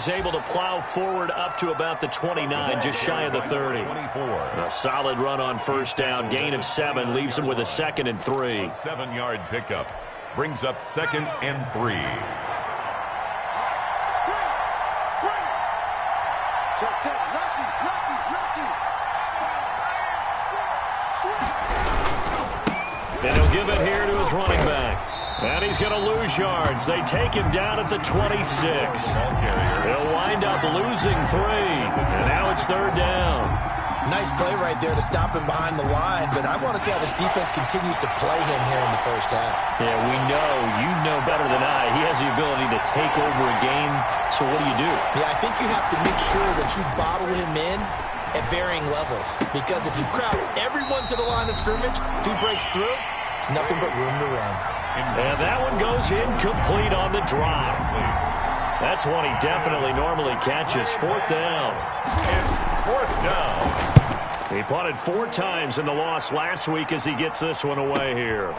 he's able to plow forward up to about the 29, just shy of the 30. A solid run on first down, gain of 7, leaves him with a 2nd and 3. 7-yard pickup brings up 2nd and 3. And he'll give it here to his running back. And he's going to lose yards. They take him down at the 26. He'll wind up losing 3. And now it's 3rd down. Nice play right there to stop him behind the line, but I want to see how this defense continues to play him here in the first half. Yeah, we know. You know better than I. He has the ability to take over a game, so what do you do? Yeah, I think you have to make sure that you bottle him in at varying levels, because if you crowd everyone to the line of scrimmage, if he breaks through, there's nothing but room to run. And that one goes incomplete on the drop. That's one he definitely normally catches. 4th down. It's 4th down. He punted 4 times in the loss last week as he gets this one away here.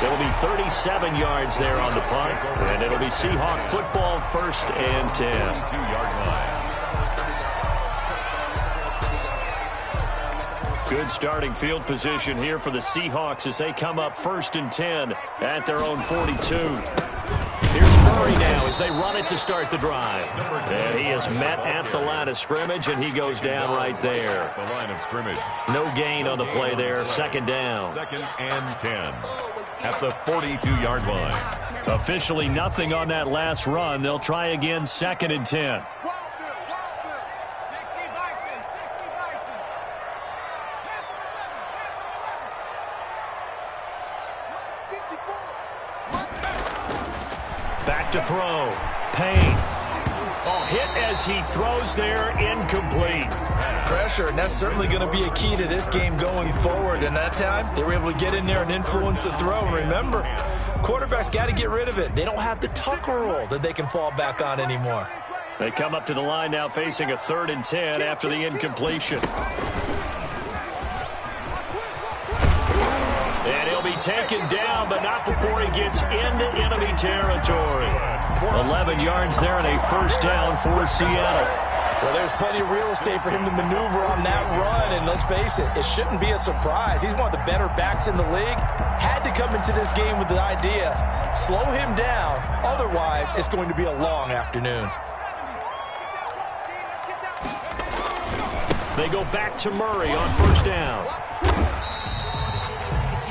It'll be 37 yards there on the punt, and it'll be Seahawk football, 1st and 10. 22-yard line. Good starting field position here for the Seahawks as they come up 1st and 10 at their own 42. Here's Murray now as they run it to start the drive. And he is met at the line of scrimmage, and he goes down right there. The line of scrimmage. No gain on the play there. 2nd down. 2nd and 10 at the 42-yard line. Officially nothing on that last run. They'll try again 2nd and 10. Back to throw. Payne. Oh, hit as he throws there, incomplete. Pressure, and that's certainly going to be a key to this game going forward. And that time, they were able to get in there and influence the throw. And remember, quarterbacks got to get rid of it. They don't have the Tucker roll that they can fall back on anymore. They come up to the line now facing a 3rd and 10 after the incompletion. And he'll be taken down, but not before he gets into enemy territory. 11 yards there and a 1st down for Seattle. Well, there's plenty of real estate for him to maneuver on that run, and let's face it, it shouldn't be a surprise. He's one of the better backs in the league. Had to come into this game with the idea, slow him down, otherwise it's going to be a long afternoon. They go back to Murray on 1st down.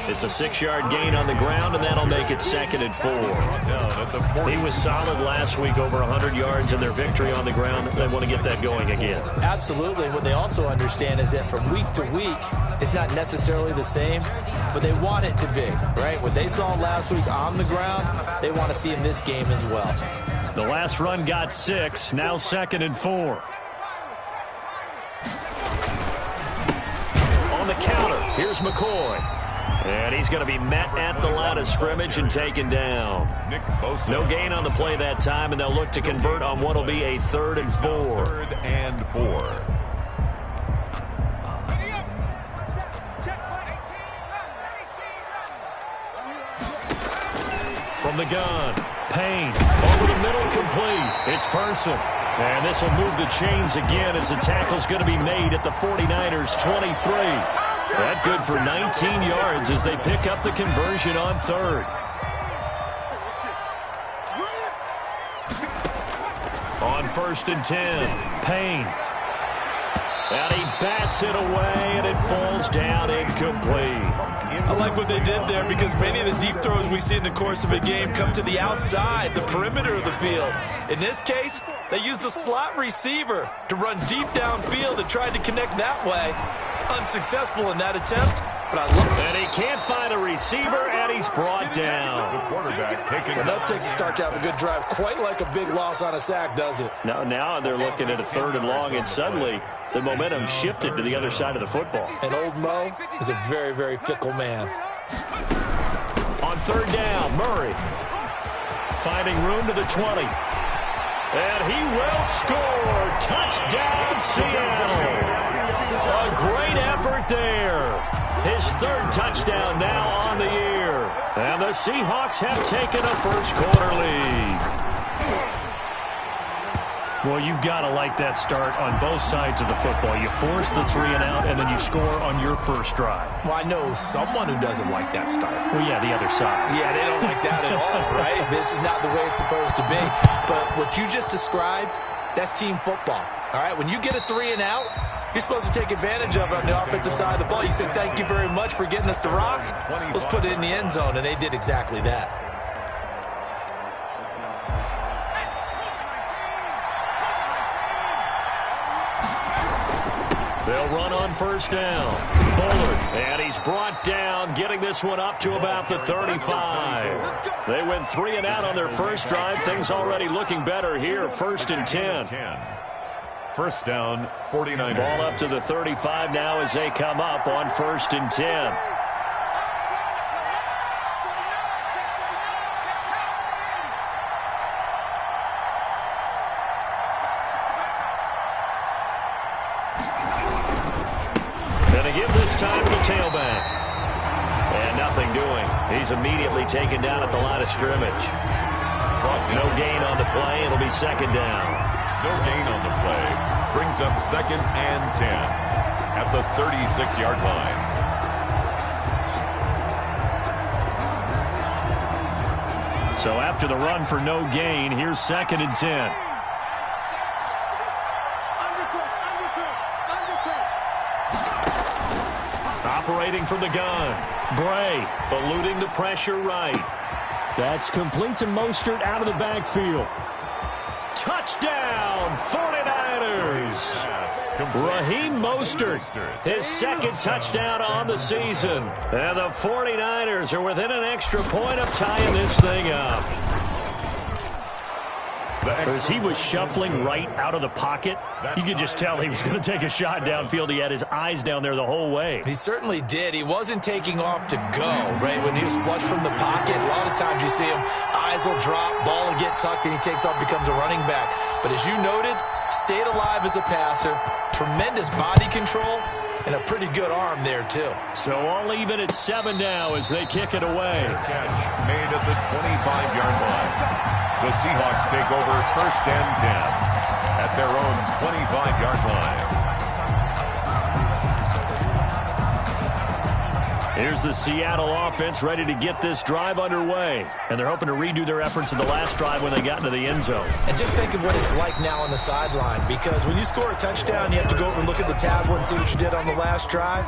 It's a 6-yard gain on the ground, and that'll make it 2nd and 4. He was solid last week, over 100 yards in their victory on the ground. They want to get that going again. Absolutely. What they also understand is that from week to week, it's not necessarily the same, but they want it to be, right? What they saw last week on the ground, they want to see in this game as well. The last run got 6, now 2nd and 4. On the counter, here's McCoy. And he's going to be met at the line of scrimmage and taken down. No gain on the play that time, and they'll look to convert on what will be a 3rd and 4. 3rd and 4. From the gun, Payne over the middle, complete. It's Person. And this will move the chains again as the tackle's going to be made at the 49ers' 23. That good for 19 yards as they pick up the conversion on 3rd. On 1st and 10, Payne. And he bats it away, and it falls down incomplete. I like what they did there because many of the deep throws we see in the course of a game come to the outside, the perimeter of the field. In this case, they used the slot receiver to run deep downfield and tried to connect that way. Unsuccessful in that attempt, but I love it. And he can't find a receiver, and he's brought down. The quarterback taking enough takes to start to have a good drive, quite like a big loss on a sack, does it? Now they're looking at a 3rd and long, and suddenly the momentum shifted to the other side of the football. And old Mo is a very, very fickle man. On 3rd down, Murray finding room to the 20. And he will score. Touchdown, Seattle. A great effort there. His 3rd touchdown now on the year. And the Seahawks have taken a first quarter lead. Well, you've got to like that start on both sides of the football. You force the 3 and out, and then you score on your first drive. Well, I know someone who doesn't like that start. Well, yeah, the other side. Yeah, they don't like that at all, right? This is not the way it's supposed to be. But what you just described, that's team football. All right, when you get a 3 and out, you're supposed to take advantage of it on the offensive side of the ball. You said, thank you very much for getting us the rock. Let's put it in the end zone, and they did exactly that. They'll run on first down. Bullard, and he's brought down, getting this one up to about the 35. They went 3 and out on their first drive. Things already looking better here. 1st and 10. First down, 49ers. Ball up to the 35 now as they come up on 1st and 10. Time to tailback. And nothing doing. He's immediately taken down at the line of scrimmage. No gain on the play. It'll be 2nd down. No gain on the play. Brings up 2nd and 10 at the 36-yard line. So after the run for no gain, here's 2nd and 10. Operating from the gun. Bray eluding the pressure right. That's complete to Mostert out of the backfield. Touchdown, 49ers. Raheem Mostert, his 2nd touchdown on the season. And the 49ers are within an extra point of tying this thing up. As he was shuffling right out of the pocket, you could just tell he was going to take a shot downfield. He had his eyes down there the whole way. He certainly did. He wasn't taking off to go, right? When he was flush from the pocket, a lot of times you see him, eyes will drop, ball will get tucked, and he takes off, becomes a running back. But as you noted, stayed alive as a passer, tremendous body control, and a pretty good arm there, too. So all even at 7 now as they kick it away. Catch made at the 25-yard line. The Seahawks take over 1st and 10 at their own 25-yard line. Here's the Seattle offense ready to get this drive underway. And they're hoping to redo their efforts in the last drive when they got into the end zone. And just think of what it's like now on the sideline, because when you score a touchdown, you have to go over and look at the tablet and see what you did on the last drive.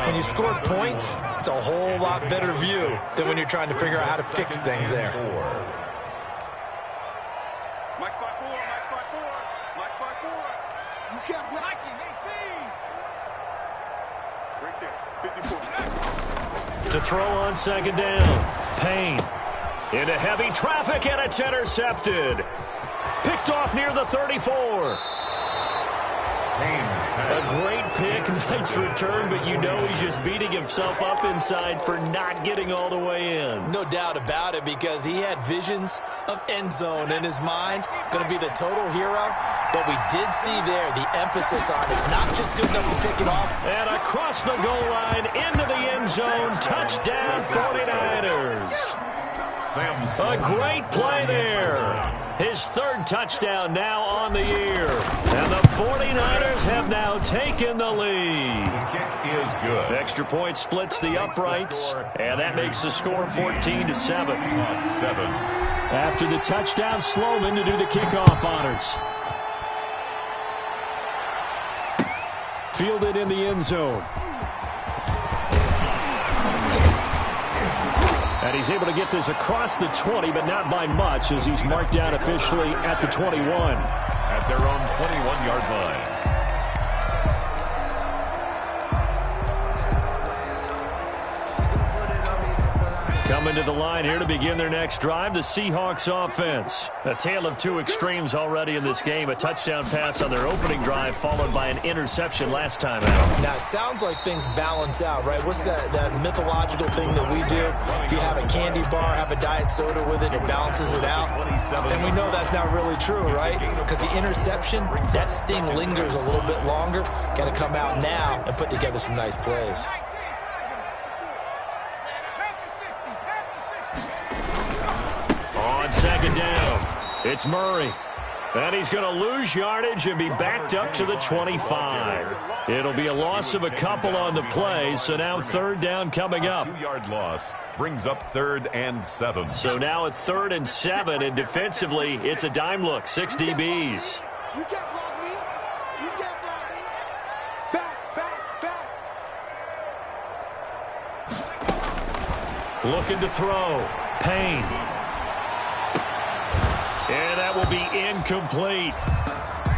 When you scored points, it's a whole lot better view than when you're trying to figure out how to fix things there. To throw on 2nd down. Payne into heavy traffic, and it's intercepted. Picked off near the 34. A great pick, nice return, but you know he's just beating himself up inside for not getting all the way in. No doubt about it, because he had visions of end zone in his mind. Going to be the total hero, but we did see there the emphasis on it's not just good enough to pick it off. And across the goal line, into the end zone, touchdown 49ers. A great play there. His 3rd touchdown now on the year. And the 49ers have now taken the lead. The kick is good. Extra point splits the uprights, and that makes the score 14-7. After the touchdown, Sloman to do the kickoff honors. Fielded in the end zone. And he's able to get this across the 20, but not by much, as he's marked down officially at the 21. At their own 21-yard line. Coming to the line here to begin their next drive, the Seahawks offense. A tale of two extremes already in this game. A touchdown pass on their opening drive, followed by an interception last time out. Now, it sounds like things balance out, right? What's that mythological thing that we do? If you have a candy bar, have a diet soda with it, it balances it out. And we know that's not really true, right? Because the interception, that sting lingers a little bit longer. Got to come out now and put together some nice plays. On 2nd down, It's Murray. And he's going to lose yardage and be backed up to the 25. It'll be a loss of a couple on the play, so now third down coming up. 2-yard loss brings up 3rd and 7. So now at 3rd and 7, and defensively, it's a dime look, 6 DBs. You can't block me. You can't block me. Back. Looking to throw. Payne. And that will be incomplete.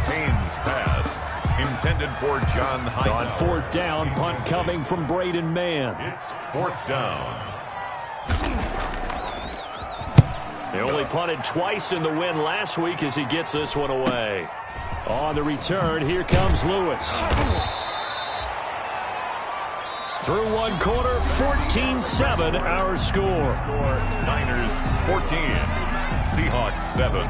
Payne's pass intended for John Hyde. On 4th down, punt coming from Braden Mann. It's 4th down. They only punted twice in the win last week as he gets this one away. On the return, here comes Lewis. Through one quarter, 14-7 our score. Niners 14. Seahawks 7.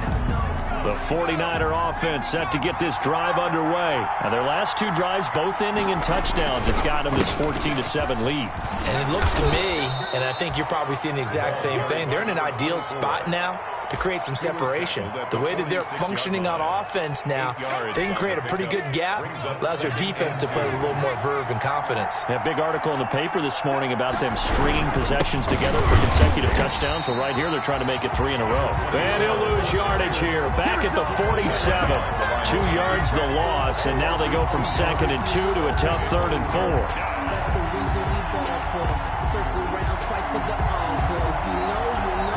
The 49er offense set to get this drive underway. Now their last 2 drives both ending in touchdowns. It's got them this 14-7 lead. And it looks to me, and I think you're probably seeing the exact same thing, they're in an ideal spot now to create some separation. The way that they're functioning on offense now, they can create a pretty good gap. Allows their defense to play with a little more verve and confidence. A big article in the paper this morning about them stringing possessions together for consecutive touchdowns. So right here, they're trying to make it 3 in a row. And he'll lose yardage here. Back at the 47. 2 yards the loss, and now they go from 2nd and 2 to a tough 3rd and 4. That's the reason we ball for them. Circle round twice for the encore. If you know, you know.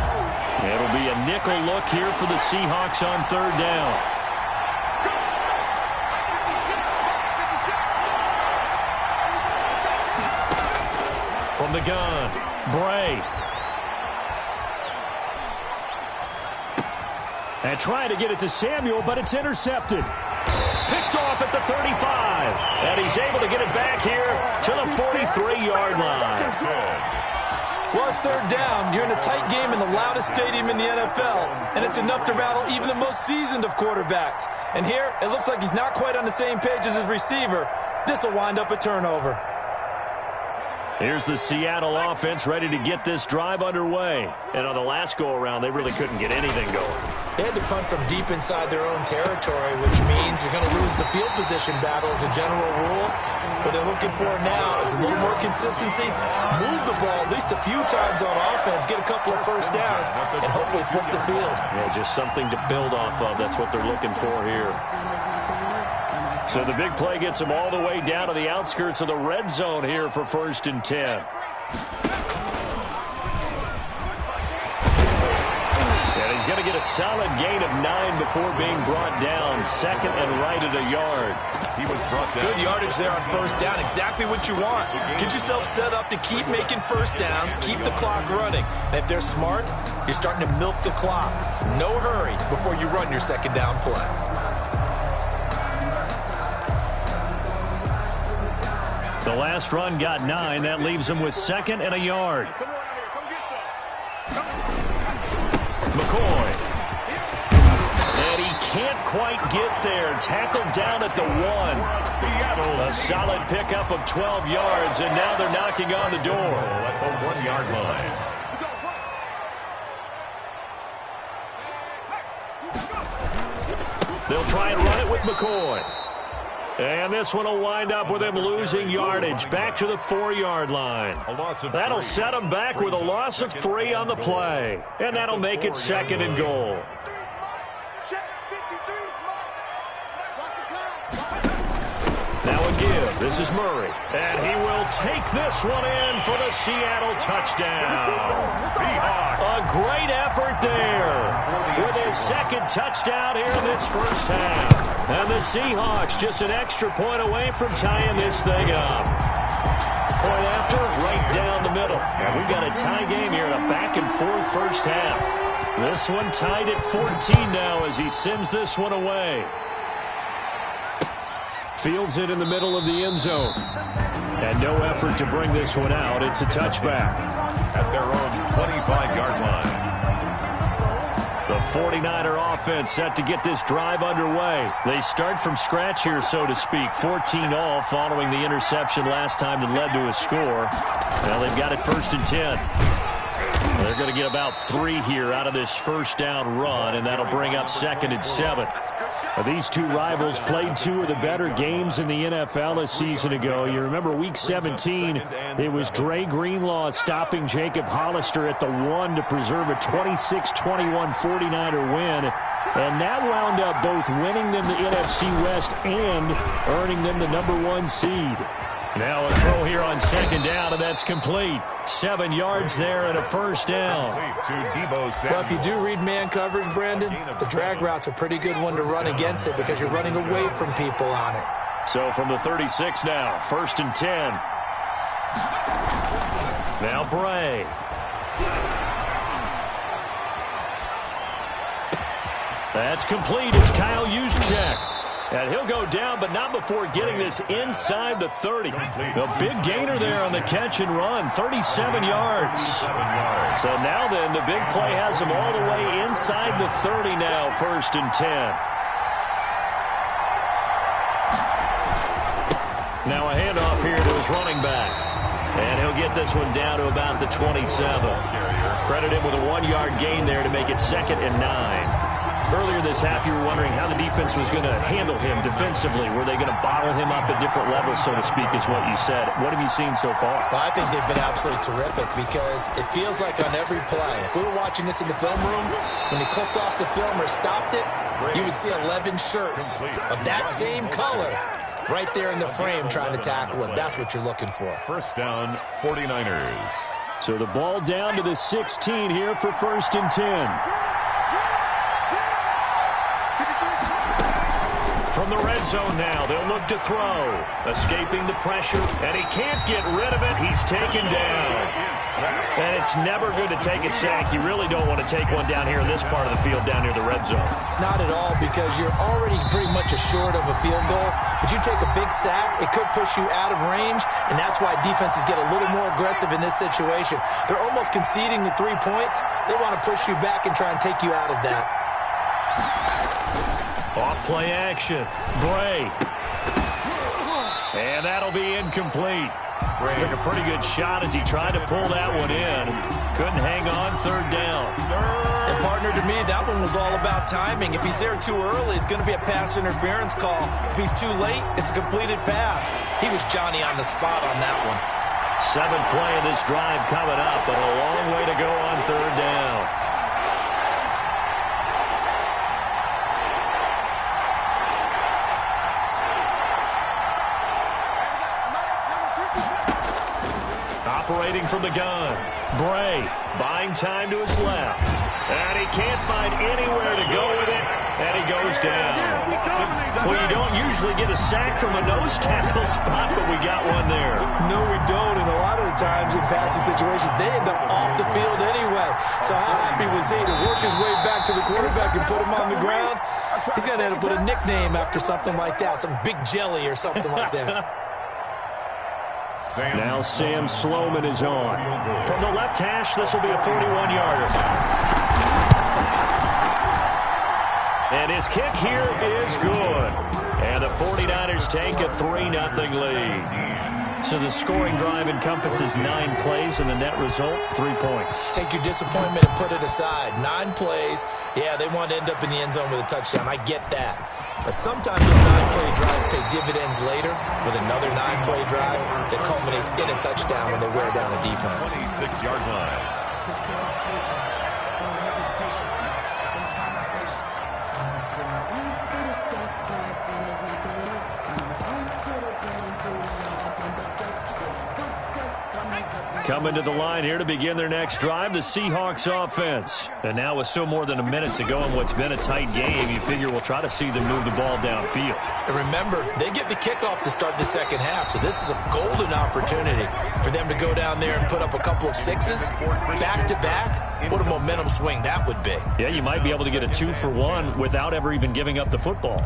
It'll be a nickel look here for the Seahawks on 3rd down. From the gun, Bray. And trying to get it to Samuel, but it's intercepted. Picked off at the 35. And he's able to get it back here to the 43-yard line. Well, it's 3rd down. You're in a tight game in the loudest stadium in the NFL, and it's enough to rattle even the most seasoned of quarterbacks. And here, it looks like he's not quite on the same page as his receiver. This will wind up a turnover. Here's the Seattle offense ready to get this drive underway. And on the last go-around, they really couldn't get anything going. They had to punt from deep inside their own territory, which means you're going to lose the field position battle as a general rule. What they're looking for now is a little more consistency, move the ball at least a few times on offense, get a couple of first downs, and hopefully flip the field. Yeah, just something to build off of. That's what they're looking for here. So the big play gets them all the way down to the outskirts of the red zone here for 1st and 10. He's going to get a solid gain of 9 before being brought down. 2nd and right at a yard. He was brought down. Good yardage there on 1st down. Exactly what you want. Get yourself set up to keep making first downs, keep the clock running. And if they're smart, you're starting to milk the clock. No hurry before you run your 2nd down play. The last run got 9. That leaves him with 2nd and a yard. McCoy. And he can't quite get there. Tackled down at the 1. A solid pickup of 12 yards, and now they're knocking on the door. At the 1-yard line. They'll try and run it with McCoy. And this one will wind up with him losing yardage back to the 4-yard line. That'll set him back with a loss of 3 on the play. And that'll make it 2nd and goal. Now a give. This is Murray. And he will take this one in for the Seattle touchdown. A great effort there with his 2nd touchdown here in this first half. And the Seahawks just an extra point away from tying this thing up. Point after, right down the middle. And we've got a tie game here in a back-and-forth first half. This one tied at 14 now as he sends this one away. Fields it in the middle of the end zone. And no effort to bring this one out. It's a touchback. At their own 25-yard line. The 49er offense set to get this drive underway. They start from scratch here, so to speak. 14 all following the interception last time that led to a score. Now they've got it 1st and 10. They're going to get about 3 here out of this first down run, and that'll bring up 2nd and 7. These two rivals played 2 of the better games in the NFL a season ago. You remember Week 17, it was Dre Greenlaw stopping Jacob Hollister at the 1 to preserve a 26-21 49er win. And that wound up both winning them the NFC West and earning them the #1 seed. Now a throw here on 2nd down, and that's complete. 7 yards there and a first down. Well, if you do read man coverage, Brandon, the drag route's a pretty good one to run against it because you're running away from people on it. So from the 36 now, 1st and 10. Now Bray. That's complete. It's Kyle Juszczyk. And he'll go down, but not before getting this inside the 30. A big gainer there on the catch and run, 37 yards. So now then, the big play has him all the way inside the 30 now, 1st and 10. Now a handoff here to his running back. And he'll get this one down to about the 27. Credit him with a 1-yard gain there to make it 2nd and 9. Earlier this half, you were wondering how the defense was going to handle him defensively. Were they going to bottle him up at different levels, so to speak, is what you said. What have you seen so far? Well, I think they've been absolutely terrific because it feels like on every play, if we were watching this in the film room, when he clipped off the film or stopped it, you would see 11 shirts of that same color right there in the frame trying to tackle it. That's what you're looking for. First down, 49ers. So the ball down to the 16 here for 1st and 10. From the red zone now, they'll look to throw. Escaping the pressure, and he can't get rid of it. He's taken down. And it's never good to take a sack. You really don't want to take one down here in this part of the field down near the red zone. Not at all, because you're already pretty much assured of a field goal. But you take a big sack, it could push you out of range, and that's why defenses get a little more aggressive in this situation. They're almost conceding the 3 points. They want to push you back and try and take you out of that. Off play action. Bray. And that'll be incomplete. Took a pretty good shot as he tried to pull that one in. Couldn't hang on 3rd down. And partner, to me, that one was all about timing. If he's there too early, it's going to be a pass interference call. If he's too late, it's a completed pass. He was Johnny on the spot on that one. 7th play of this drive coming up, but a long way to go on 3rd down. Operating from the gun. Bray buying time to his left. And he can't find anywhere to go with it. And he goes down. Well, you don't usually get a sack from a nose tackle spot, but we got one there. No, we don't. And a lot of the times in passing situations, they end up off the field anyway. So how happy was he to work his way back to the quarterback and put him on the ground? He's going to end up with a nickname after something like that, some Big Jelly or something like that. Now Sam Sloman is on. From the left hash, this will be a 41-yarder. And his kick here is good. And the 49ers take a 3-0 lead. So the scoring drive encompasses 9 plays, and the net result, 3 points. Take your disappointment and put it aside. 9 plays. Yeah, they want to end up in the end zone with a touchdown. I get that. But sometimes those 9-play drives pay dividends later with another 9-play drive that culminates in a touchdown when they wear down a defense. 26-yard line. Coming to the line here to begin their next drive, the Seahawks offense. And now with still more than a minute to go in what's been a tight game, you figure we'll try to see them move the ball downfield. And remember, they get the kickoff to start the second half, so this is a golden opportunity for them to go down there and put up a couple of 6s back-to-back. What a momentum swing that would be. Yeah, you might be able to get a 2-for-1 without ever even giving up the football.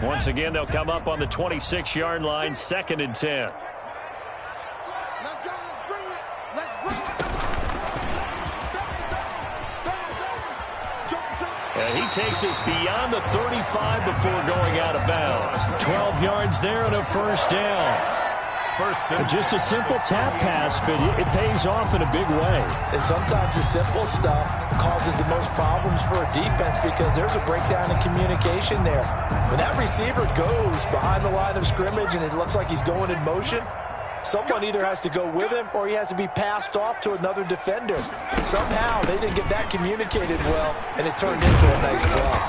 Once again, they'll come up on the 26-yard line, 2nd and 10. Let's go. Let's bring it. Let's bring it. And he takes us beyond the 35 before going out of bounds. 12 yards there and a first down. first and Just a simple tap pass, but it pays off in a big way. And sometimes the simple stuff causes the most problems for a defense because there's a breakdown in communication there. When that receiver goes behind the line of scrimmage and it looks like he's going in motion, someone either has to go with him or he has to be passed off to another defender. Somehow they didn't get that communicated well, and it turned into a nice play.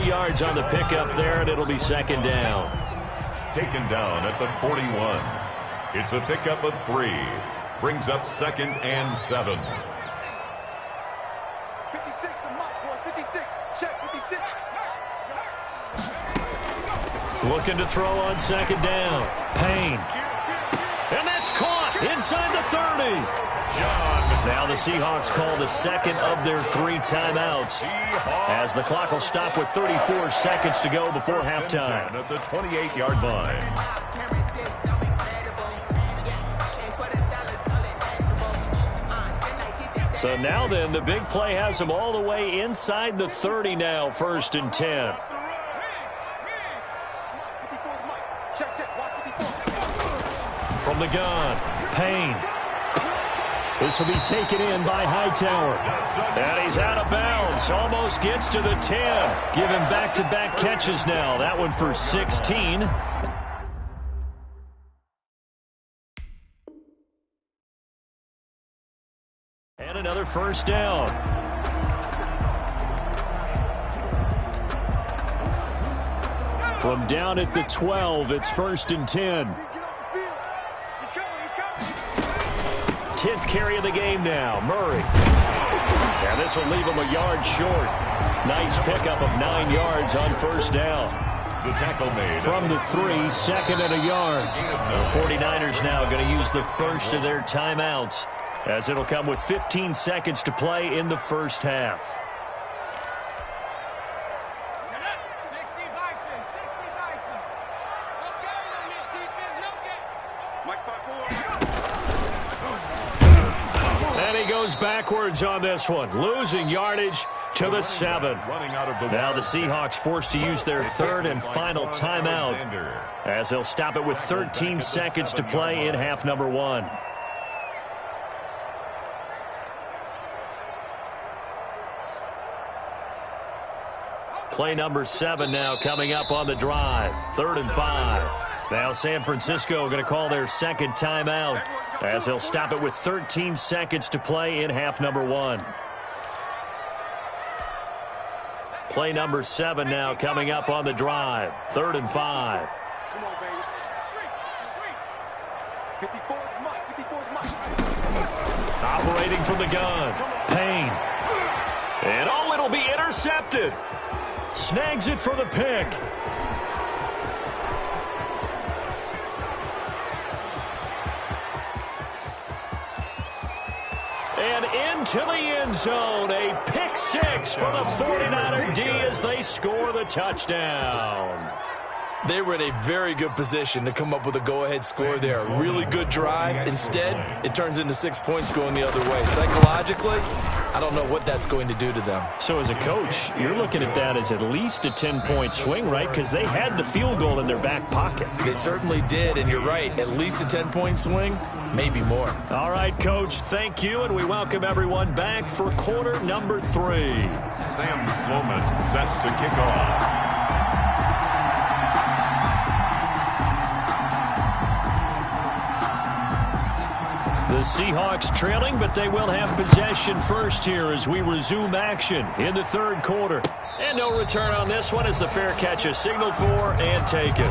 3 yards on the pickup there, and it'll be second down. taken down at the 41. It's a pickup of 3. Brings up second and 7. 56, the mark, boys. 56. Check, 56. Looking to throw on second down. Payne. And that's caught inside the 30. Now the Seahawks call the second of their 3 timeouts as the clock will stop with 34 seconds to go before halftime. At the 28-yard line. So now then, the big play has them all the way inside the 30 now, 1st and 10. From the gun, Payne. This will be taken in by Hightower. And he's out of bounds. Almost gets to the 10. Give him back-to-back catches now. That one for 16. And another first down. From down at the 12, it's 1st and 10. 10th carry of the game now. Murray. And this will leave him a yard short. Nice pickup of 9 yards on first down. The tackle made. From the 3, second and a yard. The 49ers now going to use the first of their timeouts as it'll come with 15 seconds to play in the first half. Backwards on this one, losing yardage to the 7. Now the Seahawks forced to use their 3rd and final timeout as they'll stop it with 13 seconds to play in half number 1. Play number 7 now coming up on the drive. 3rd and 5. Now San Francisco going to call their second timeout as they'll stop it with 13 seconds to play in half number 1. Play number 7 now coming up on the drive. 3rd and 5. Come on, baby. 54 is Mike. 54 is Mike. Operating from the gun. Payne. And oh, it'll be intercepted. Snags it for the pick. And into the end zone, a pick 6 for the 49er D as they score the touchdown. They were in a very good position to come up with a go-ahead score there. A really good drive. Instead, it turns into 6 points going the other way. Psychologically, I don't know what that's going to do to them. So as a coach, you're looking at that as at least a 10-point swing, right? Because they had the field goal in their back pocket. They certainly did, and you're right. At least a 10-point swing, maybe more. All right, Coach, thank you, and we welcome everyone back for quarter number 3. Sam Sloman sets to kick off. The Seahawks trailing, but they will have possession first here as we resume action in the 3rd quarter. And no return on this one as the fair catch is signaled for and taken.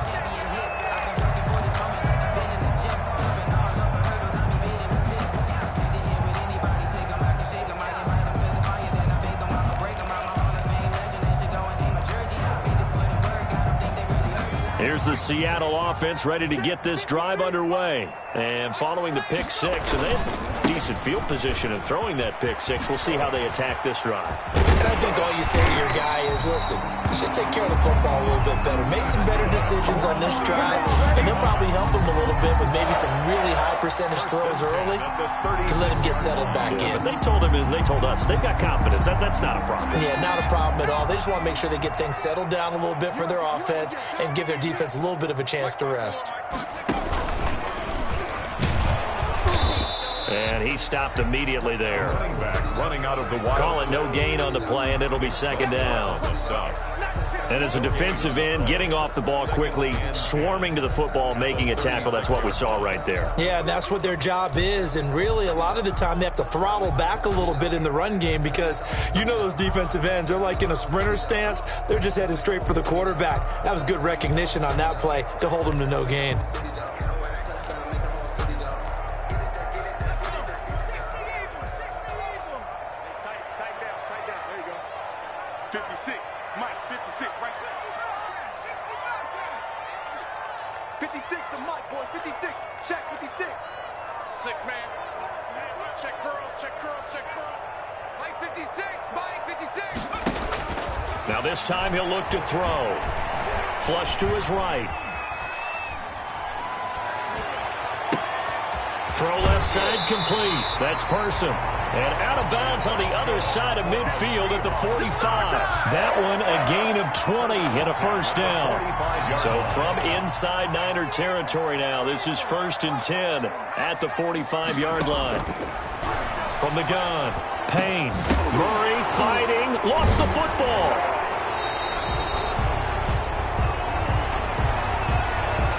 Here's the Seattle offense ready to get this drive underway. And following the pick 6, and decent field position in throwing that pick six. We'll see how they attack this drive. And I think all you say to your guy is, listen, let's just take care of the football a little bit better. Make some better decisions on this drive, and they'll probably help him a little bit with maybe some really high percentage throws early to let him get settled back in. But they told him, and they told us, they've got confidence. That's not a problem. Yeah, not a problem at all. They just want to make sure they get things settled down a little bit for their offense and give their defense a little bit of a chance to rest. And he stopped immediately there. Running out of the wild. Call it no gain on the play, and it'll be second down. And as a defensive end, getting off the ball quickly, swarming to the football, making a tackle, that's what we saw right there. Yeah, and that's what their job is. And really, a lot of the time, they have to throttle back a little bit in the run game because you know those defensive ends, they're like in a sprinter stance. They're just headed straight for the quarterback. That was good recognition on that play to hold them to no gain. Now this time he'll look to throw. Flush to his right. Throw left side complete. That's Person. And out of bounds on the other side of midfield at the 45. That one a gain of 20 and a first down. So from inside Niner territory now, this is 1st and 10 at the 45-yard line. From the gun, Payne. Murray fighting, lost the football.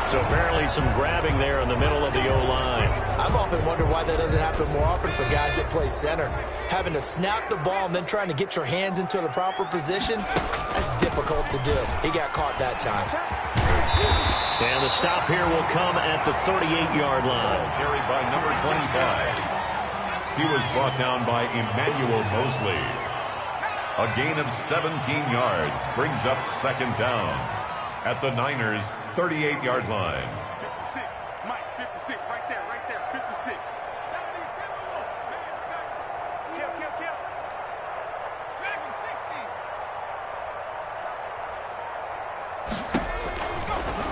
So apparently some grabbing there in the middle of the O-line. I've often wondered why that doesn't happen more often for guys that play center. Having to snap the ball and then trying to get your hands into the proper position, that's difficult to do. He got caught that time. And the stop here will come at the 38-yard line. Carried by number 25. He was brought down by Emmanuel Mosley. A gain of 17 yards brings up second down at the Niners' 38-yard line. 56, Mike, 56, right there, 56. Kill. Dragon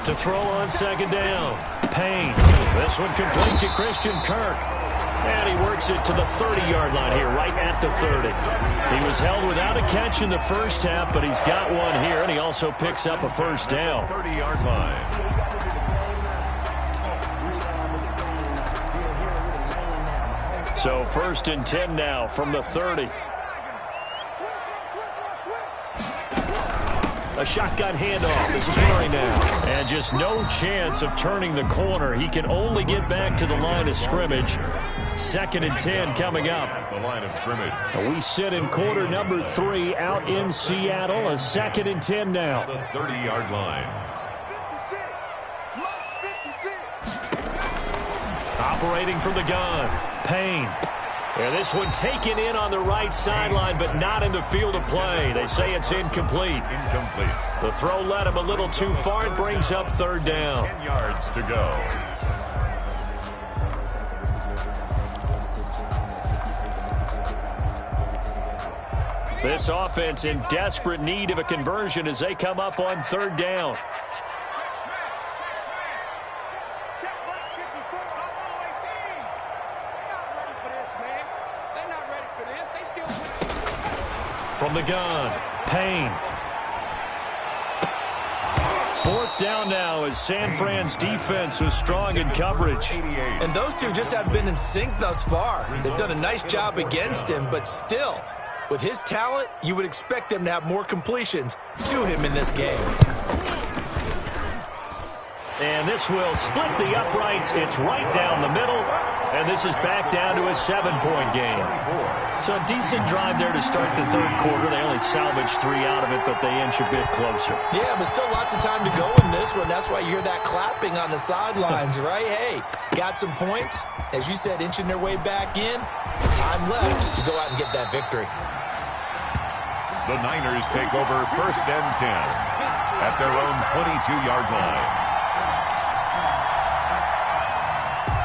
60. To throw on second down, Payne. This one complete to Christian Kirk. And he works it to the 30-yard line here, right at the 30. He was held without a catch in the first half, but he's got one here, and he also picks up a first down. 30-yard line. So 1st and 10 now from the 30. A shotgun handoff. This is Murray now. And just no chance of turning the corner. He can only get back to the line of scrimmage. 2nd and 10 coming up. At the line of scrimmage. We sit in quarter number 3 out in Seattle. A 2nd and 10 now. The 30-yard line. 56. Operating from the gun. Payne. And this one taken in on the right sideline, but not in the field of play. They say it's incomplete. Incomplete. The throw led him a little too far. It brings up 3rd down. 10 yards to go. This offense in desperate need of a conversion as they come up on 3rd down. From the gun, Payne. 4th down now as San Fran's defense was strong in coverage. And those two just haven't been in sync thus far. They've done a nice job against him, but still, with his talent, you would expect them to have more completions to him in this game. And this will split the uprights. It's right down the middle. And this is back down to a 7-point game. So a decent drive there to start the 3rd quarter. They only salvaged 3 out of it, but they inch a bit closer. Yeah, but still lots of time to go in this one. That's why you hear that clapping on the sidelines, right? Hey, got some points. As you said, inching their way back in. Time left to go out and get that victory. The Niners take over 1st and 10 at their own 22-yard line.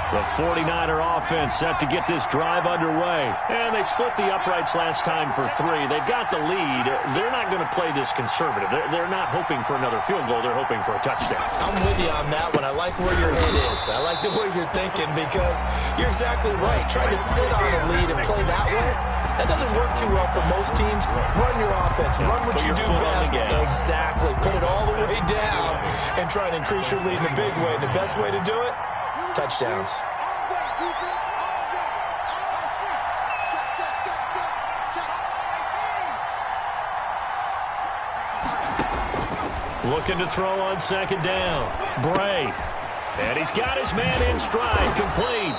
The 49er offense set to get this drive underway. And they split the uprights last time for 3. They've got the lead. They're not going to play this conservative. They're not hoping for another field goal. They're hoping for a touchdown. I'm with you on that one. I like where your head is. I like the way you're thinking because you're exactly right. Trying to sit on a lead and play that way, that doesn't work too well for most teams. Run your offense. Run what you do best. Exactly. Put it all the way down and try and increase your lead in a big way. And the best way to do it? Touchdowns. Looking to throw on second down. Bray. And he's got his man in stride. Complete.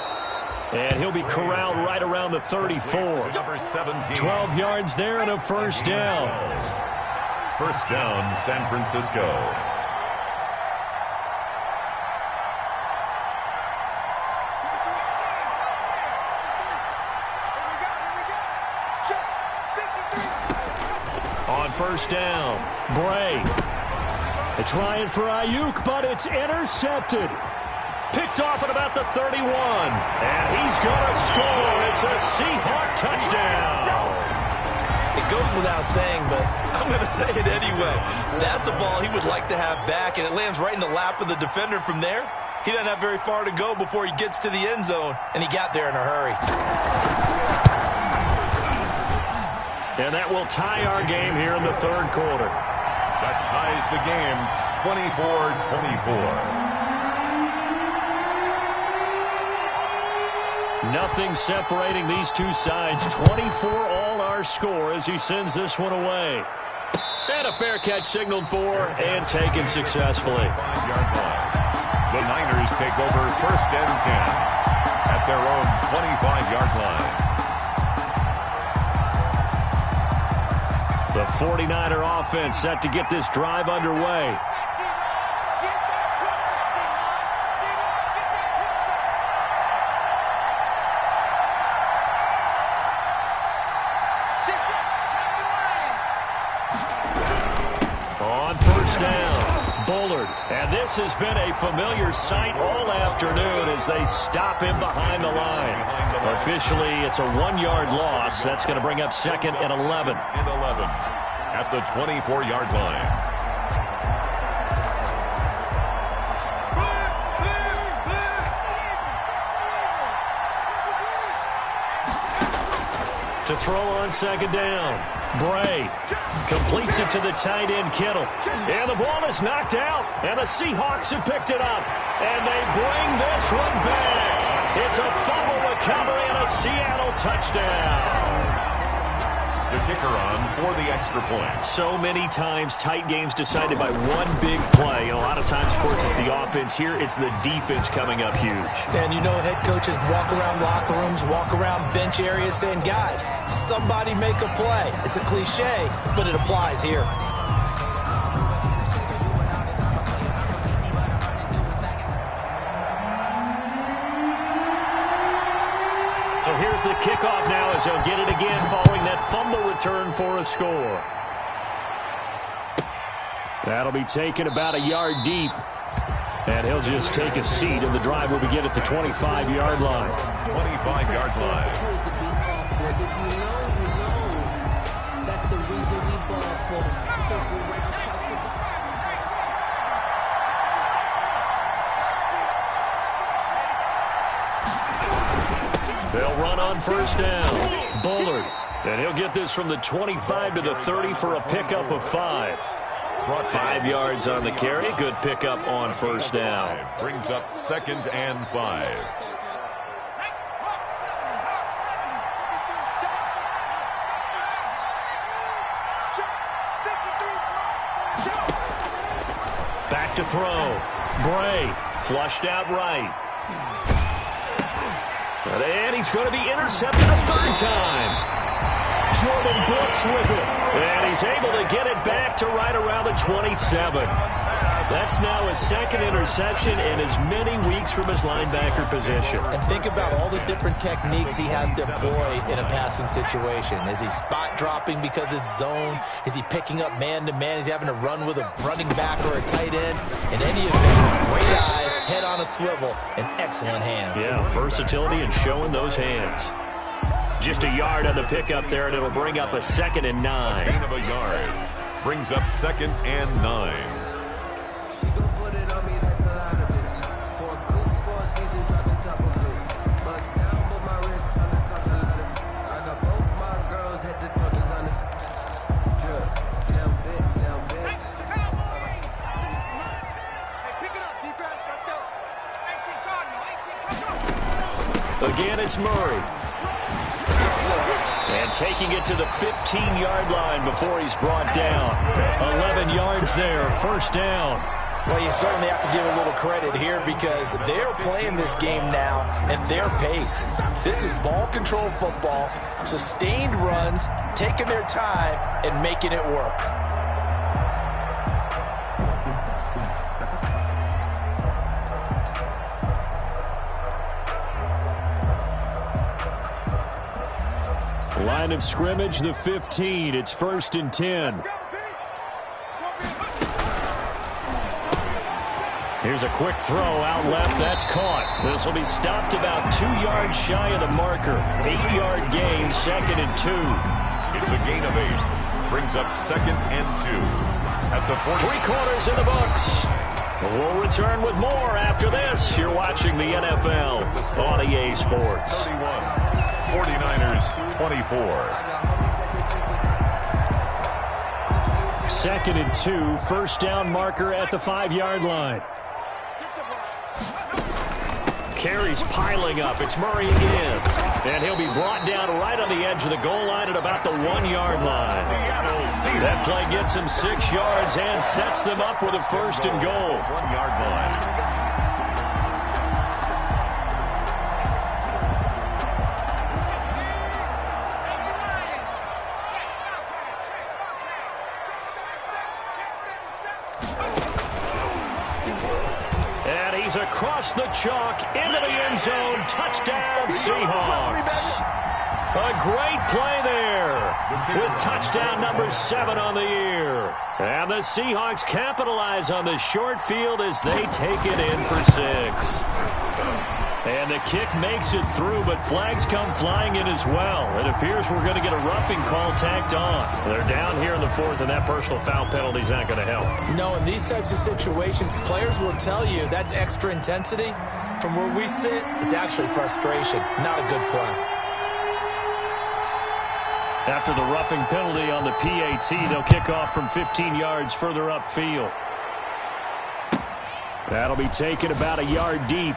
And he'll be corralled right around the 34. Number 17. 12 yards there and a first down. First down, San Francisco. On first down, Bray. They're trying for Ayuk, but it's intercepted. Picked off at about the 31. And he's going to score. It's a Seahawk touchdown. It goes without saying, but I'm going to say it anyway. That's a ball he would like to have back, and it lands right in the lap of the defender from there. He doesn't have very far to go before he gets to the end zone, and he got there in a hurry. And that will tie our game here in the third quarter. That ties the game, 24-24. Nothing separating these two sides. 24 all our score as he sends this one away. And a fair catch signaled for and taken successfully. 5-yard line. The Niners take over first and 10 at their own 25-yard line. The 49er offense set to get this drive underway. On first down, Bullard. And this has been a familiar sight all afternoon as they stop him behind the line. Officially, it's a 1-yard loss. That's going to bring up second and 11. At the 24-yard line. To throw on second down, Bray completes it to the tight end, Kittle. And the ball is knocked out, and the Seahawks have picked it up. And they bring this one back. It's a fumble recovery and a Seattle touchdown. The kicker on for the extra point. So many times tight games decided by one big play. And a lot of times, of course, it's the offense. Here, it's the defense coming up huge. And you know head coaches walk around locker rooms, walk around bench areas saying, guys, somebody make a play. It's a cliche, but it applies here. So here's the kickoff now as they'll get it again following that fumble return for a score. That'll be taken about a yard deep. And he'll just take a seat, and the drive will begin at the 25-yard line. 25-yard line. That's the reason we ball for. Circle round, twice for the... They'll run on first down. Bullard. And he'll get this from the 25 to the 30 for a pickup of 5. 5 yards on the carry. Good pickup on first down. Brings up second and 5. Back to throw. Bray flushed out right. And he's going to be intercepted a third time. Jordan Brooks with it. And he's able to get it back to right around the 27. That's now his second interception in as many weeks from his linebacker position. And think about all the different techniques he has to employ in a passing situation. Is he spot dropping because it's zone? Is he picking up man-to-man? Is he having to run with a running back or a tight end? In any event, great eyes, head on a swivel and excellent hands. Yeah, versatility and showing those hands. Just a yard on the pickup there, and it'll bring up a 2nd and 9. Gain of a yard. Brings up 2nd and 9. Again, it's Murray. And taking it to the 15-yard line before he's brought down. 11 yards there, 1st down. Well, you certainly have to give a little credit here because they're playing this game now at their pace. This is ball control football, sustained runs, taking their time, and making it work. Line of scrimmage, the 15. It's 1st and 10. Here's a quick throw out left. That's caught. This will be stopped about 2 yards shy of the marker. 8-yard gain, 2nd and 2. It's a gain of 8. Brings up 2nd and 2. At the 40. 3 quarters in the books. We'll return with more after this. You're watching the NFL on EA Sports. 31. 49ers 24. 2nd and 2. 1st down marker at the 5-yard line. Carries piling up. It's Murray again. And he'll be brought down right on the edge of the goal line at about the 1-yard line. That play gets him 6 yards and sets them up with a 1st and goal. 1-yard line. He's across the chalk, into the end zone, touchdown Seahawks. A great play there with touchdown number 7 on the year. And the Seahawks capitalize on this short field as they take it in for 6. And the kick makes it through, but flags come flying in as well. It appears we're going to get a roughing call tacked on. They're down here in the 4th, and that personal foul penalty is not going to help. No, in these types of situations, players will tell you that's extra intensity. From where we sit, it's actually frustration, not a good play. After the roughing penalty on the PAT, they'll kick off from 15 yards further upfield. That'll be taken about a yard deep.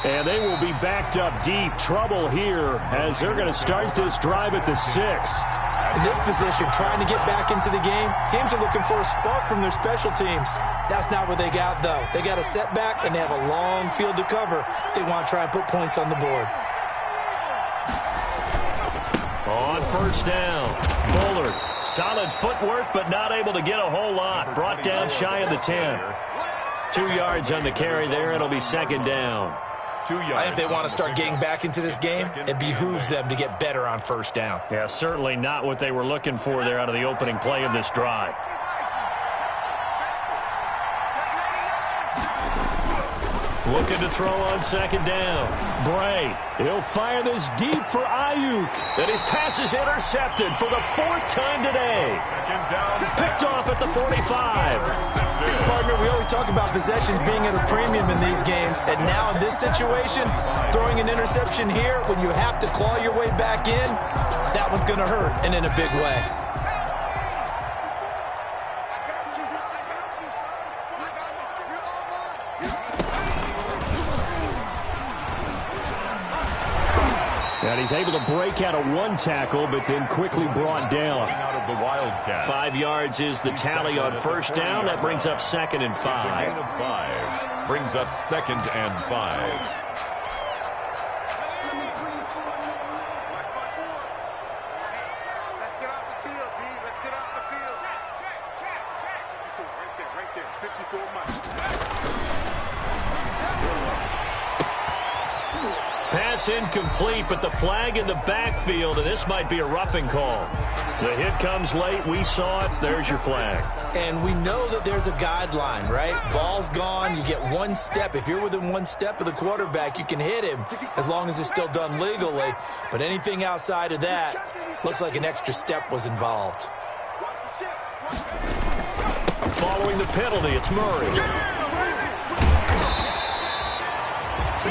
And they will be backed up deep. Trouble here as they're going to start this drive at the 6. In this position, trying to get back into the game, teams are looking for a spark from their special teams. That's not what they got, though. They got a setback, and they have a long field to cover if they want to try and put points on the board. On 1st down, Bullard. Solid footwork, but not able to get a whole lot. Brought down shy of the 10. 2 yards on the carry there. It'll be 2nd down. 2 yards. I think they want to start getting back into this game. It behooves them to get better on 1st down. Yeah, certainly not what they were looking for there out of the opening play of this drive. Looking to throw on 2nd down. Bray, he'll fire this deep for Ayuk. And his pass is intercepted for the 4th time today. 2nd down. Picked off at the 45. Partner, we always talk about possessions being at a premium in these games. And now in this situation, throwing an interception here when you have to claw your way back in, that one's going to hurt, and in a big way. And he's able to break out of 1 tackle, but then quickly brought down. Out of the Wildcat. 5 yards is the tally on 1st down. That brings up 2nd and 5. Gain of 5. Brings up 2nd and 5. Let's get off the field, D. Let's get off the field. Check. Right there. 54 miles. Pass pass incomplete, but the flag in the backfield, and this might be a roughing call. The hit comes late. We saw it. There's your flag. And we know that there's a guideline, right? Ball's gone. You get one step. If you're within one step of the quarterback, you can hit him as long as it's still done legally. But anything outside of that, looks like an extra step was involved. Following the penalty, it's Murray.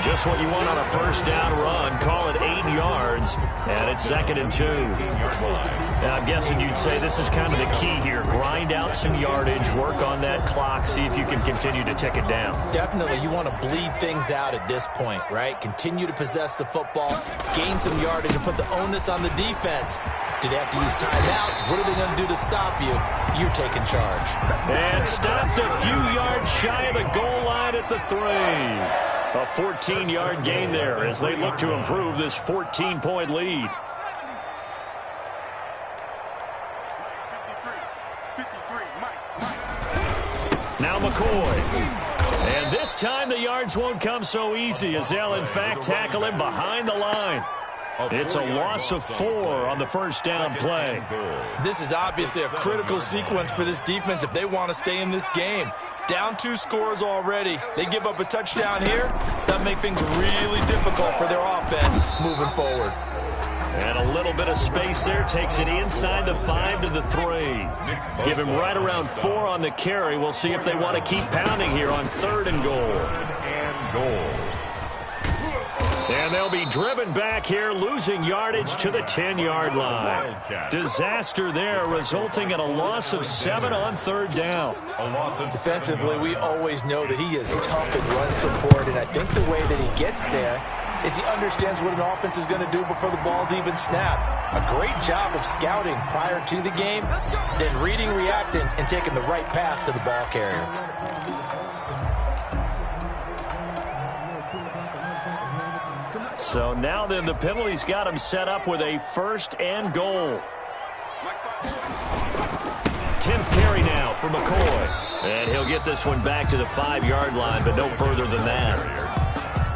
Just what you want on a first down run. Call it 8 yards, and it's 2nd and 2. Now, I'm guessing you'd say this is kind of the key here. Grind out some yardage, work on that clock, see if you can continue to tick it down. Definitely, you want to bleed things out at this point, right? Continue to possess the football, gain some yardage, and put the onus on the defense. Do they have to use timeouts? What are they going to do to stop you? You're taking charge. And stopped a few yards shy of the goal line at the 3. A 14-yard gain there as they look to improve this 14-point lead. Now McCoy. And this time the yards won't come so easy as they'll in fact tackle him behind the line. It's a loss of 4 on the first down play. This is obviously a critical sequence for this defense if they want to stay in this game. Down 2 scores already. They give up a touchdown here. That make things really difficult for their offense moving forward. And a little bit of space there. Takes it inside the 5 to the 3. Give him right around 4 on the carry. We'll see if they want to keep pounding here on 3rd and goal. And they'll be driven back here, losing yardage to the 10-yard line. Disaster there, resulting in a loss of 7 on 3rd down. Defensively, we always know that he is tough in run support, and I think the way that he gets there is he understands what an offense is going to do before the ball's even snapped. A great job of scouting prior to the game, then reading, reacting, and taking the right path to the ball carrier. So now then the penalty's got him set up with a 1st and goal. 10th carry now for McCoy. And he'll get this one back to the 5-yard line, but no further than that.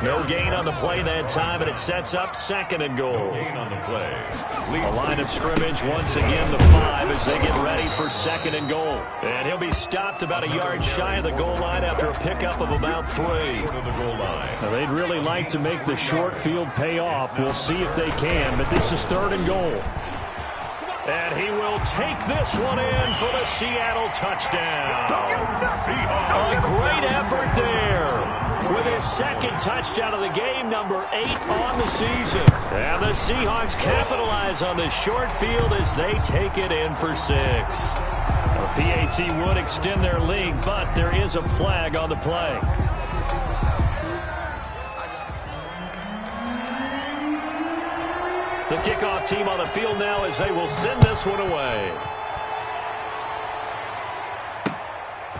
No gain on the play that time, and it sets up 2nd and goal. A line of scrimmage, once again the 5 as they get ready for 2nd and goal. And he'll be stopped about a yard shy of the goal line after a pickup of about 3. Now, they'd really like to make the short field pay off. We'll see if they can, but this is 3rd and goal. And he will take this one in for the Seattle touchdown. A great effort there with his 2nd touchdown of the game, number 8 on the season. And the Seahawks capitalize on the short field as they take it in for 6. A PAT would extend their lead, but there is a flag on the play. The kickoff team on the field now as they will send this one away.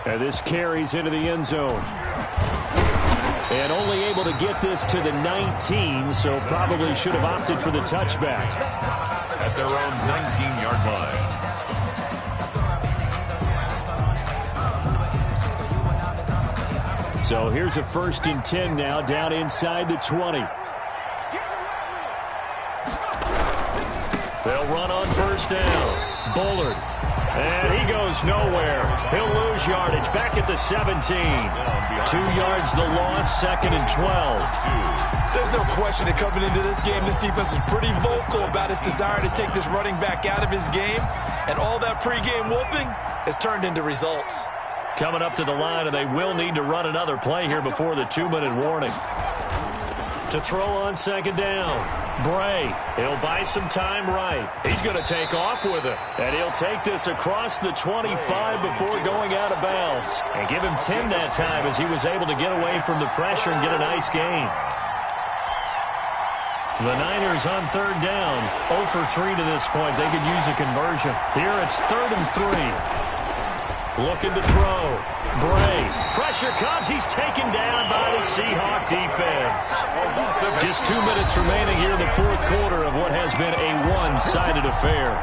And this carries into the end zone. And only able to get this to the 19, so probably should have opted for the touchback. At their own 19-yard line. So here's a 1st and 10 now, down inside the 20. They'll run on 1st down. Bullard. And he goes nowhere. He'll lose yardage back at the 17. 2 yards the loss, 2nd and 12. There's no question that coming into this game, this defense was pretty vocal about its desire to take this running back out of his game. And all that pregame wolfing has turned into results. Coming up to the line, and they will need to run another play here before the 2-minute warning. To throw on 2nd down. Bray, he'll buy some time right. He's going to take off with it. And he'll take this across the 25 before going out of bounds. And give him 10 that time as he was able to get away from the pressure and get a nice gain. The Niners on 3rd down. 0 for 3 to this point. They could use a conversion. Here it's 3rd and 3. Looking to throw. Bray. Pressure comes. He's taken down by the Seahawk defense. Just 2 minutes remaining here in the 4th quarter of what has been a one-sided affair.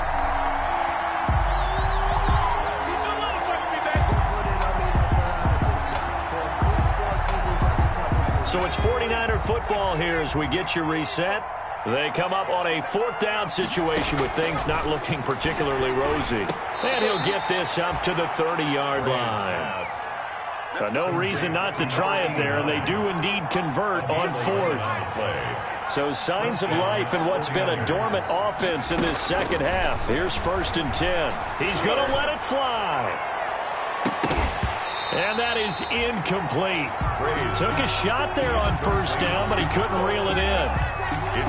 So it's 49er football here as we get you reset. They come up on a 4th down situation with things not looking particularly rosy. And he'll get this up to the 30-yard line. No reason not to try it there, and they do indeed convert on 4th. So signs of life in what's been a dormant offense in this second half. Here's 1st and 10. He's going to let it fly. And that is incomplete. Took a shot there on 1st down, but he couldn't reel it in.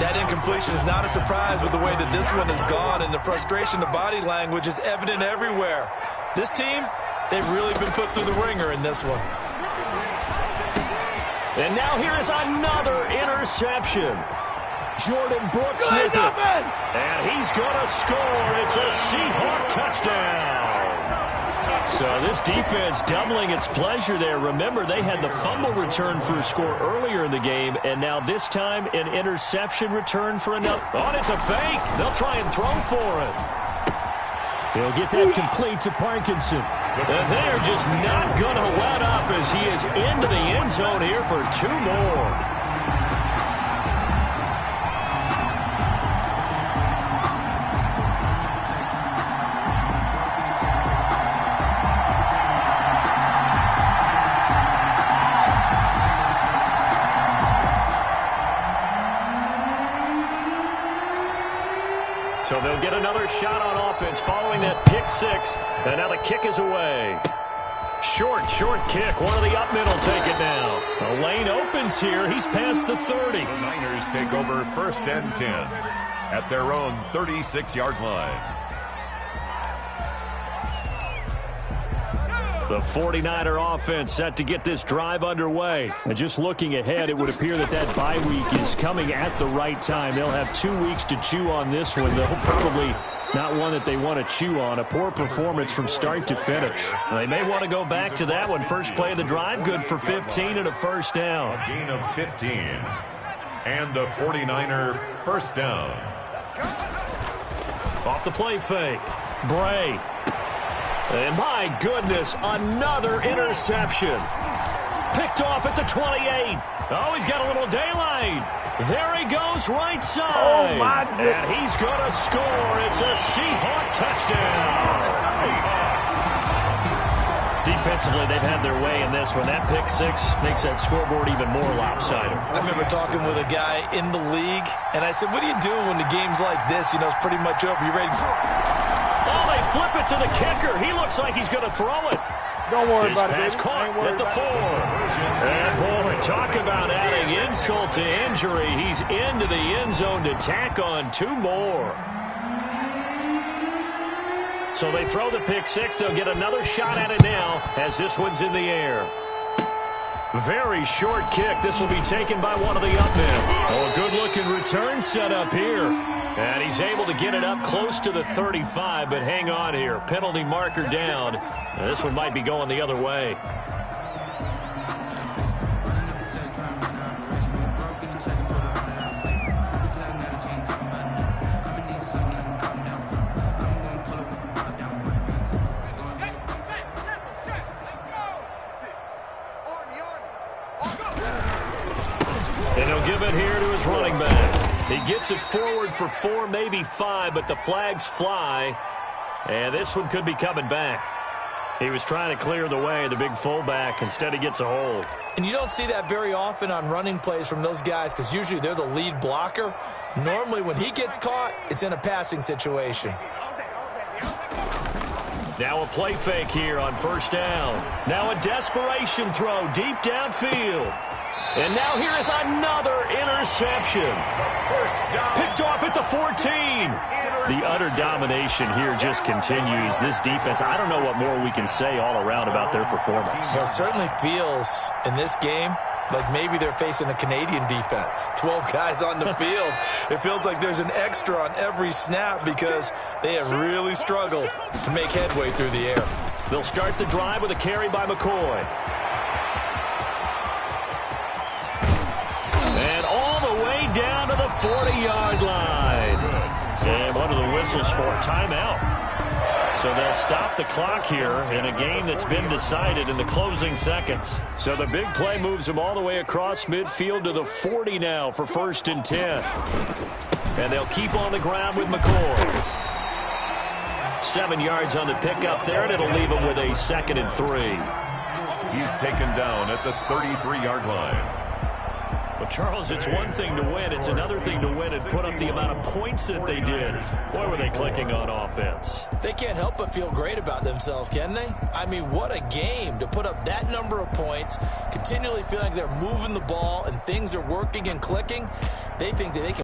That incompletion is not a surprise with the way that this one has gone, and the frustration, the body language is evident everywhere. This team, they've really been put through the ringer in this one. And now here is another interception. Jordan Brooks with it. And he's going to score. It's a Seahawk touchdown. So this defense doubling its pleasure there. Remember, they had the fumble return for a score earlier in the game, and now this time an interception return for another. Oh, it's a fake. They'll try and throw for it. He'll get that complete to Parkinson. And they're just not going to let up as he is into the end zone here for 2 more. So they'll get another shot on offense following that pick 6. And now the kick is away. Short kick. One of the up middle take it now. The lane opens here. He's past the 30. The Niners take over 1st and 10 at their own 36-yard line. The 49er offense set to get this drive underway. And just looking ahead, it would appear that that bye week is coming at the right time. They'll have 2 weeks to chew on this one. They'll probably not one that they want to chew on. A poor performance from start to finish. They may want to go back to that one. First play of the drive, good for 15 and a 1st down. A gain of 15. And a 49er 1st down. Off the play fake. Bray. And my goodness, another interception. Picked off at the 28. Oh, he's got a little daylight. There he goes, right side. Oh, my goodness. And he's going to score. It's a Seahawk touchdown. Defensively, they've had their way in this one. That pick 6 makes that scoreboard even more lopsided. I remember talking with a guy in the league, and I said, what do you do when the game's like this? You know, it's pretty much over. You ready? Oh, they flip it to the kicker. He looks like he's going to throw it. Don't worry His about it, pass baby. caught at the 4. And boy, talk about adding insult to injury. He's into the end zone to tack on 2 more. So they throw the pick 6. They'll get another shot at it now as this one's in the air. Very short kick. This will be taken by one of the up men. Oh, a good-looking return set up here. And he's able to get it up close to the 35, but hang on here. Penalty marker down. Now, this one might be going the other way. And he'll give it here to his running back. He gets it forward for 4, maybe 5, but the flags fly. And this one could be coming back. He was trying to clear the way, the big fullback. Instead, he gets a hold. And you don't see that very often on running plays from those guys because usually they're the lead blocker. Normally, when he gets caught, it's in a passing situation. Now a play fake here on 1st down. Now a desperation throw deep downfield. And now here is another interception. Picked off at the 14. The utter domination here just continues. This defense, I don't know what more we can say all around about their performance. Well, it certainly feels in this game like maybe they're facing a Canadian defense. 12 guys on the field. It feels like there's an extra on every snap because they have really struggled to make headway through the air. They'll start the drive with a carry by McCoy. And all the way down to the 40-yard line. And one of the whistles for a timeout. So they'll stop the clock here in a game that's been decided in the closing seconds. So the big play moves them all the way across midfield to the 40 now for 1st and 10. And they'll keep on the ground with McCoy. 7 yards on the pickup there, and it'll leave him with a 2nd and 3. He's taken down at the 33-yard line. Well, Charles, it's one thing to win. It's another thing to win and put up the amount of points that they did. Boy, were they clicking on offense. They can't help but feel great about themselves, can they? I mean, what a game to put up that number of points, continually feeling like they're moving the ball and things are working and clicking. They think that they can